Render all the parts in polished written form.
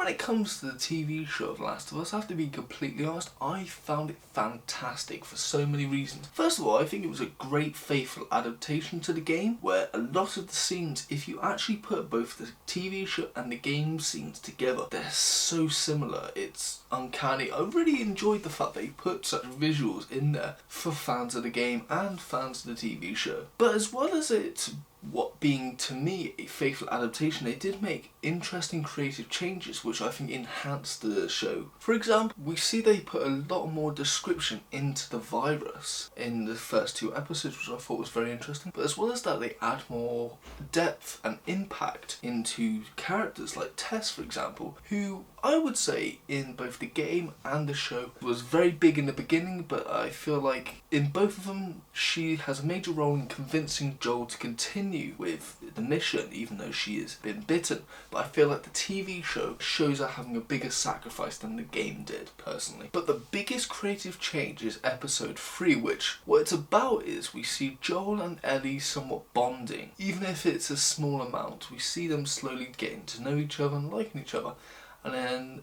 when it comes to the TV show of Last of Us, I have to be completely honest, I found it fantastic for so many reasons. First of all, I think it was a great faithful adaptation to the game, where a lot of the scenes, if you actually put both the TV show and the game scenes together, they're so similar, it's uncanny. I really enjoyed the fact they put such visuals in there for fans of the game and fans of the TV show. But as well as it being to me a faithful adaptation, they did make interesting creative changes which I think enhanced the show. For example, we see they put a lot more description into the virus in the first 2 episodes, which I thought was very interesting. But as well as that, they add more depth and impact into characters like Tess, for example, who I would say in both the game and the show was very big in the beginning, but I feel like in both of them she has a major role in convincing Joel to continue with the mission even though she has been bitten. But I feel like the TV show shows her having a bigger sacrifice than the game did, personally. But the biggest creative change is episode 3, which what it's about is we see Joel and Ellie somewhat bonding. Even if it's a small amount, we see them slowly getting to know each other and liking each other. And then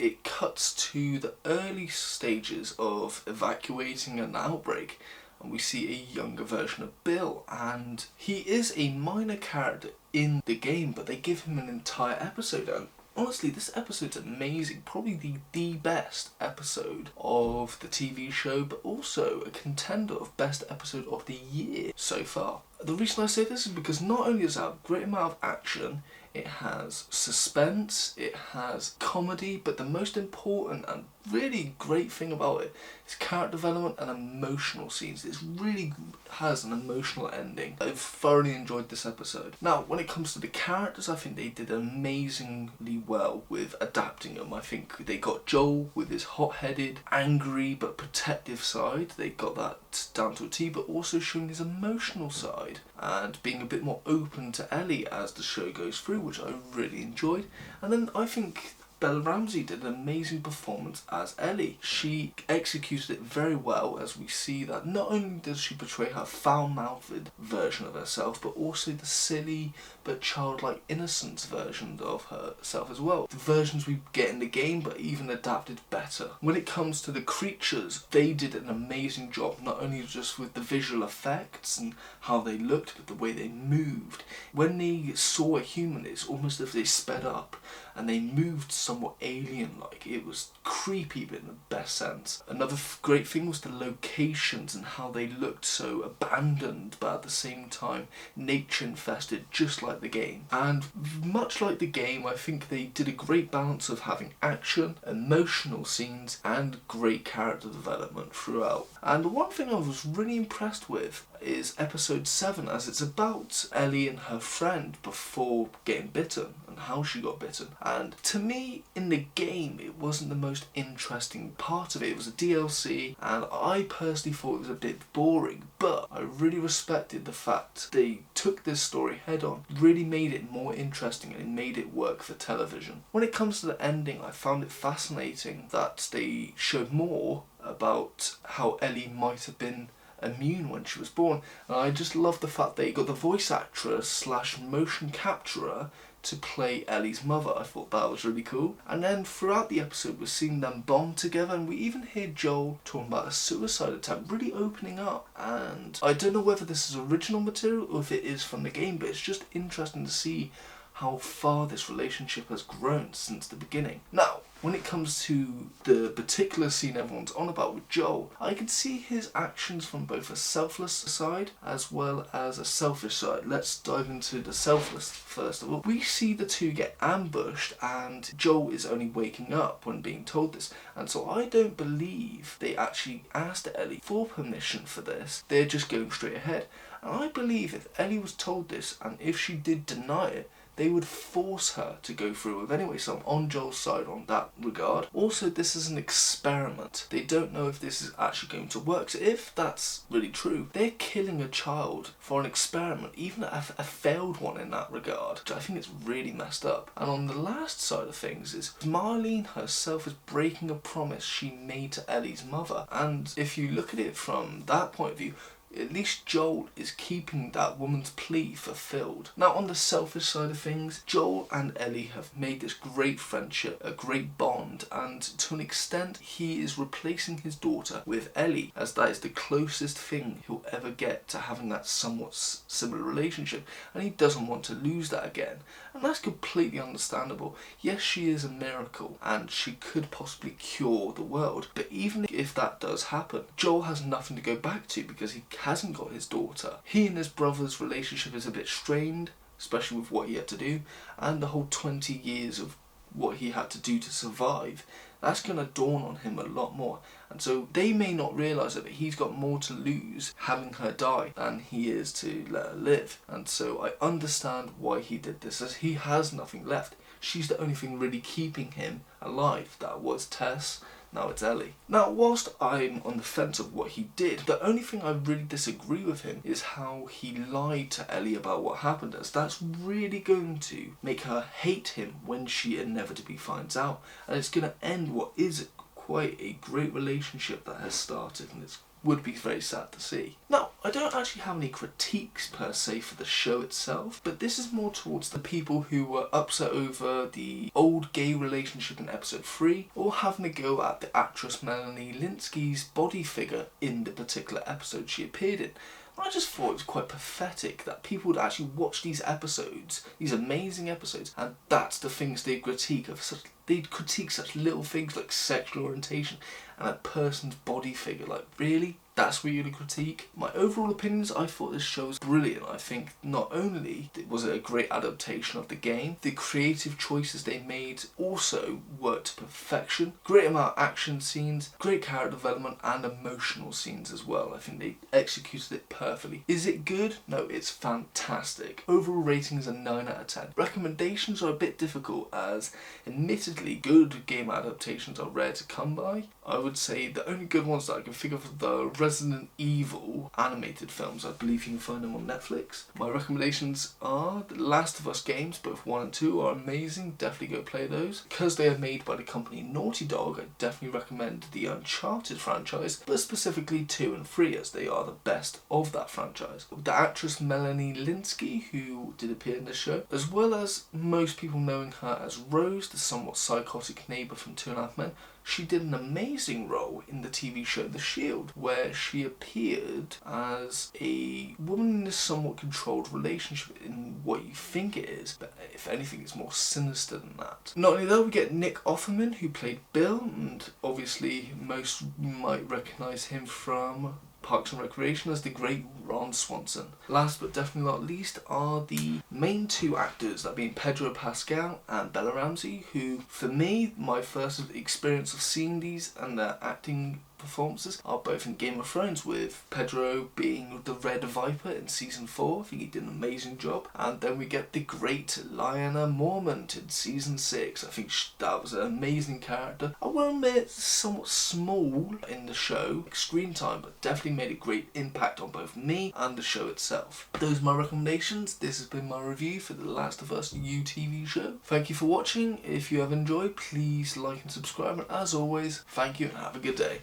it cuts to the early stages of evacuating an outbreak, and we see a younger version of Bill, and he is a minor character in the game, but they give him an entire episode. And honestly, this episode's amazing, probably the best episode of the TV show, but also a contender of best episode of the year so far. The reason I say this is because not only does it have a great amount of action, it has suspense, it has comedy, but the most important and really great thing about it is character development and emotional scenes. It really has an emotional ending. I've thoroughly enjoyed this episode. Now, when it comes to the characters, I think they did amazingly well with adapting them. I think they got Joel with his hot-headed, angry but protective side. They got that down to a T, but also showing his emotional side and being a bit more open to Ellie as the show goes through, which I really enjoyed. And then I think Bella Ramsey did an amazing performance as Ellie. She executed it very well, as we see that not only does she portray her foul-mouthed version of herself, but also the silly but childlike innocence version of herself as well. The versions we get in the game, but even adapted better. When it comes to the creatures, they did an amazing job, not only just with the visual effects and how they looked, but the way they moved. When they saw a human, it's almost as if they sped up and they moved somewhat alien-like. It was creepy, but in the best sense. Another great thing was the locations and how they looked so abandoned, but at the same time nature-infested, just like the game. And much like the game, I think they did a great balance of having action, emotional scenes, and great character development throughout. And the one thing I was really impressed with is episode 7, as it's about Ellie and her friend before getting bitten and how she got bitten. And to me, in the game, it wasn't the most interesting part of it. It was a DLC, and I personally thought it was a bit boring, but I really respected the fact they took this story head on, really made it more interesting, and it made it work for television. When it comes to the ending, I found it fascinating that they showed more about how Ellie might have been immune when she was born, and I just love the fact they got the voice actress slash motion capturer to play Ellie's mother. I thought that was really cool. And then throughout the episode we're seeing them bond together, and we even hear Joel talking about a suicide attempt, really opening up. And I don't know whether this is original material or if it is from the game, but it's just interesting to see how far this relationship has grown since the beginning. Now, when it comes to the particular scene everyone's on about with Joel, I can see his actions from both a selfless side as well as a selfish side. Let's dive into the selfless first of all. We see the two get ambushed, and Joel is only waking up when being told this, and so I don't believe they actually asked Ellie for permission for this. They're just going straight ahead. And I believe if Ellie was told this, and if she did deny it, they would force her to go through with anyway, so I'm on Joel's side on that regard. Also, this is an experiment. They don't know if this is actually going to work, so if that's really true, they're killing a child for an experiment, even a failed one in that regard, which I think is really messed up. And on the last side of things is Marlene herself is breaking a promise she made to Ellie's mother, and if you look at it from that point of view, at least Joel is keeping that woman's plea fulfilled. Now, on the selfish side of things, Joel and Ellie have made this great friendship, a great bond, and to an extent he is replacing his daughter with Ellie, as that is the closest thing he'll ever get to having that somewhat similar relationship, and he doesn't want to lose that again. And that's completely understandable. Yes, she is a miracle and she could possibly cure the world, but even if that does happen, Joel has nothing to go back to because he hasn't got his daughter. He and his brother's relationship is a bit strained, especially with what he had to do, and the whole 20 years of what he had to do to survive. That's going to dawn on him a lot more. And so they may not realise it, but he's got more to lose having her die than he is to let her live. And so I understand why he did this, as he has nothing left. She's the only thing really keeping him alive. That was Tess. Now it's Ellie. Now, whilst I'm on the fence of what he did, the only thing I really disagree with him is how he lied to Ellie about what happened, as that's really going to make her hate him when she inevitably finds out, and it's going to end what is quite a great relationship that has started, and it would be very sad to see. Now, I don't actually have any critiques per se for the show itself, but this is more towards the people who were upset over the old gay relationship in episode 3, or having a go at the actress Melanie Lynskey's body figure in the particular episode she appeared in. I just thought it was quite pathetic that people would actually watch these episodes, these amazing episodes, and that's the things they critique of such. They'd critique such little things like sexual orientation and a person's body figure. Like, really? That's what you're going to critique? My overall opinions, I thought this show was brilliant. I think not only was it a great adaptation of the game, the creative choices they made also worked to perfection. Great amount of action scenes, great character development, and emotional scenes as well. I think they executed it perfectly. Is it good? No, it's fantastic. Overall rating is a 9 out of 10. Recommendations are a bit difficult, as admittedly good game adaptations are rare to come by. I would say the only good ones that I can think of are the Resident Evil animated films. I believe you can find them on Netflix. My recommendations are the Last of Us games, both 1 and 2 are amazing. Definitely go play those. Because they are made by the company Naughty Dog, I definitely recommend the Uncharted franchise, but specifically 2 and 3, as they are the best of that franchise. The actress Melanie Lynskey, who did appear in the show, as well as most people knowing her as Rose, the somewhat psychotic neighbour from 2.5 Men, she did an amazing role in the TV show The Shield, where she appeared as a woman in a somewhat controlled relationship in what you think it is, but if anything it's more sinister than that. Not only that, we get Nick Offerman, who played Bill, and obviously most might recognise him from Parks and Recreation as the great Ron Swanson. Last but definitely not least are the main 2 actors, that being Pedro Pascal and Bella Ramsey, who, for me, my first experience of seeing these and their acting performances are both in Game of Thrones, with Pedro being the Red Viper in season 4. I think he did an amazing job. And then we get the great Lyanna Mormont in season 6. I think that was an amazing character. I will admit, somewhat small in the show, screen time, but definitely made a great impact on both me and the show itself. Those are my recommendations. This has been my review for The Last of Us TV show. Thank you for watching. If you have enjoyed, please like and subscribe, and as always, thank you and have a good day.